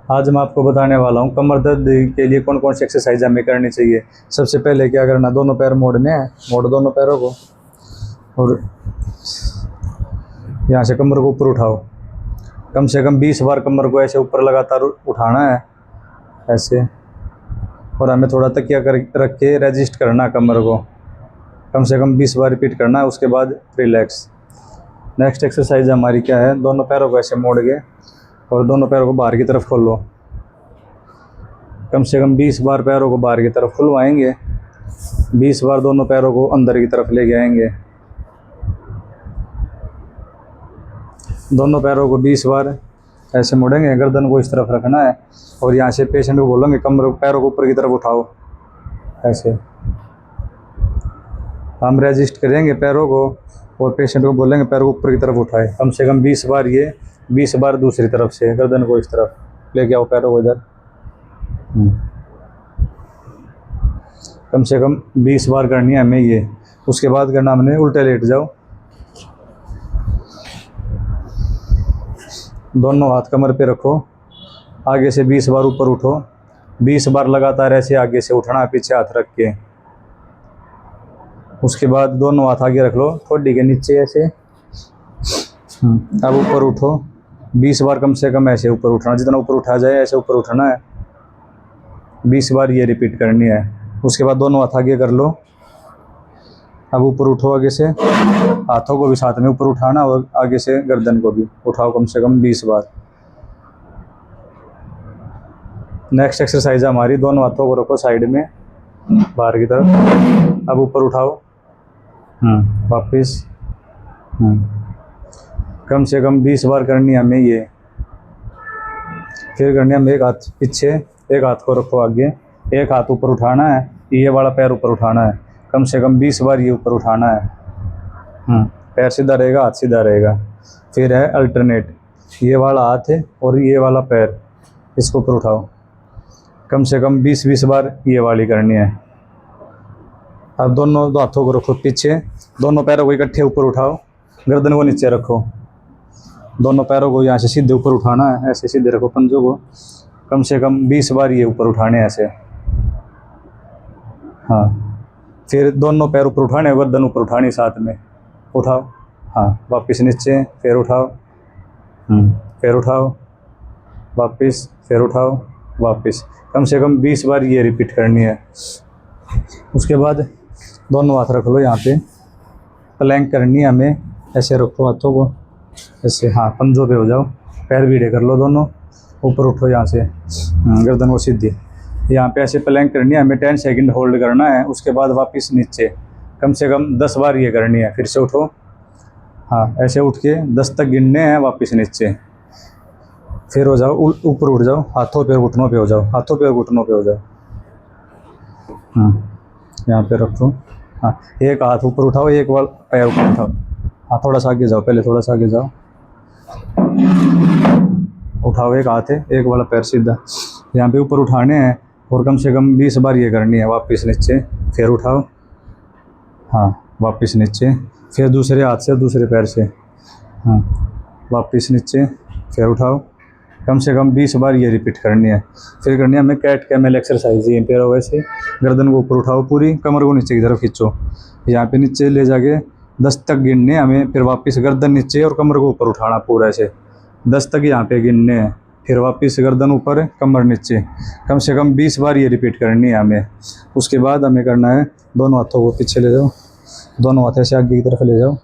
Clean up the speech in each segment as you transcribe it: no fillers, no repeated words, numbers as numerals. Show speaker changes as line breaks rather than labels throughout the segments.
आज मैं आपको बताने वाला हूँ कमर दर्द के लिए कौन कौन सी एक्सरसाइज हमें करनी चाहिए। सबसे पहले क्या करना, दोनों पैर मोड़ने हैं, मोड़ दोनों पैरों को और यहाँ से कमर को ऊपर उठाओ। कम से कम 20 बार कमर को ऐसे ऊपर लगातार उठाना है ऐसे, और हमें थोड़ा तकिया कर रख के रेजिस्ट करना कमर को। कम से कम 20 बार रिपीट करना है, उसके बाद रिलैक्स। नेक्स्ट एक्सरसाइज हमारी क्या है, दोनों पैरों को ऐसे मोड़ के और दोनों पैरों को बाहर की तरफ खोलो। कम से कम 20 बार पैरों को बाहर की तरफ खुलवाएंगे, 20 बार दोनों पैरों को अंदर की तरफ लेके आएंगे। दोनों पैरों को 20 बार ऐसे मोड़ेंगे, गर्दन को इस तरफ रखना है और यहाँ से पेशेंट को बोलेंगे कमर पैरों को ऊपर की तरफ उठाओ। ऐसे हम रेजिस्ट करेंगे पैरों को और पेशेंट को बोलेंगे पैरों को ऊपर की तरफ उठाए। कम से कम 20 बार ये, 20 बार दूसरी तरफ से, गर्दन को इस तरफ लेके आओ, पैरों को इधर। कम से कम 20 बार करनी है हमें ये। उसके बाद करना हमने उल्टे लेट जाओ, दोनों हाथ कमर पे रखो, आगे से 20 बार ऊपर उठो। 20 बार लगातार ऐसे आगे से उठना है, पीछे हाथ रख के। उसके बाद दोनों हाथ आगे रख लो, ठोडी के नीचे ऐसे। अब ऊपर उठो, 20 बार कम से कम ऐसे ऊपर उठना, जितना ऊपर उठा जाए ऐसे ऊपर उठना है। 20 बार ये रिपीट करनी है। उसके बाद दोनों हाथ आगे कर लो। अब ऊपर उठो, आगे से हाथों को भी साथ में ऊपर उठाना और आगे से गर्दन को भी उठाओ कम से कम 20 बार। नेक्स्ट एक्सरसाइज है हमारी, दोनों हाथों को रखो साइड में बाहर की तरफ। अब ऊपर उठाओ, वापिस। कम से कम 20 बार करनी है हमें ये। फिर करनी है हमें एक हाथ पीछे, एक हाथ को रखो आगे, एक हाथ ऊपर उठाना है, ये वाला पैर ऊपर उठाना है। कम से कम 20 बार ये ऊपर उठाना है। पैर सीधा रहेगा, हाथ सीधा रहेगा। फिर है अल्टरनेट, ये वाला हाथ है और ये वाला पैर, इसको ऊपर उठाओ। कम से कम 20-20 बार ये वाली करनी है। अब दोनों दो हाथों को रखो पीछे, दोनों पैरों को इकट्ठे ऊपर उठाओ, गर्दन को नीचे रखो। दोनों पैरों को यहाँ से सीधे ऊपर उठाना है, ऐसे सीधे रखो पंजों को। कम से कम 20 बार ये ऊपर उठाने ऐसे। हाँ, फिर दोनों पैर ऊपर उठाने, गर्दन ऊपर उठानी साथ में। उठाओ, हाँ, वापस नीचे, फिर उठाओ, फिर उठाओ, वापस, फिर उठाओ, वापस। कम से कम 20 बार ये रिपीट करनी है। उसके बाद दोनों हाथ रख लो यहाँ पे, प्लैंक करनी है हमें। ऐसे रखो हाथों को ऐसे, हाँ, पंजों पे हो जाओ, पैर भीड़े कर लो दोनों, ऊपर उठो यहाँ से, गर्दन को सीधी। यहाँ पे ऐसे प्लैंक करनी है हमें, 10 सेकंड होल्ड करना है। उसके बाद वापस नीचे, कम से कम 10 बार ये करनी है। फिर से उठो, हाँ, ऐसे उठ के 10 तक गिनने हैं, वापस नीचे। फिर हो जाओ, ऊपर उठ जाओ, हाथों पे घुटनों पे हो जाओ, हाथों पे घुटनों पे हो जाओ। यहाँ पे रखो, हाँ, एक हाथ ऊपर उठाओ, एक बार पैर ऊपर उठाओ। हाँ, थोड़ा सा आगे जाओ, पहले थोड़ा सा आगे जाओ, उठाओ, एक हाथ है, एक वाला पैर सीधा। यहाँ पे ऊपर उठाने हैं और कम से कम 20 बार ये करनी है। वापस नीचे, फिर उठाओ, हाँ, वापस नीचे, फिर दूसरे हाथ से दूसरे पैर से, हाँ, वापस नीचे, फिर उठाओ। कम से कम 20 बार ये रिपीट करनी है। फिर करनी है हमें कैट कैमल एक्सरसाइज। ये पैरों वैसे, गर्दन को ऊपर उठाओ पूरी, कमर को नीचे की तरफ खींचो, यहाँ पे नीचे ले जाके 10 तक गिनने हमें। फिर वापस गर्दन नीचे और कमर को ऊपर उठाना पूरा ऐसे, 10 तक यहाँ पे गिनने हैं। फिर वापस गर्दन ऊपर, कमर नीचे। कम से कम 20 बार ये रिपीट करनी है हमें। उसके बाद हमें करना है, दोनों हाथों को पीछे ले जाओ, दोनों हाथों से आगे की तरफ ले जाओ,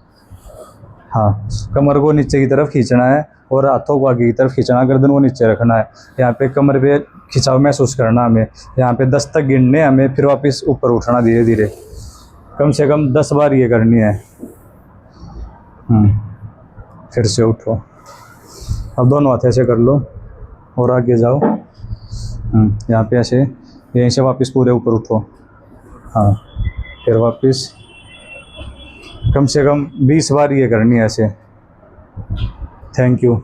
हाँ, कमर को नीचे की तरफ खींचना है और हाथों को आगे की तरफ खींचना है, गर्दन को नीचे रखना है। यहाँ पे कमर पे खिंचाव महसूस करना हमें। यहाँ पे 10 तक गिनने हमें, फिर वापस ऊपर उठना धीरे धीरे। कम से कम 10 बार ये करनी है। फिर से उठो, अब दोनों हाथ ऐसे कर लो और आगे जाओ। यहाँ पे ऐसे, यहीं से वापस पूरे ऊपर उठो, हाँ, फिर वापस। कम से कम 20 बार ये करनी है ऐसे। Thank you.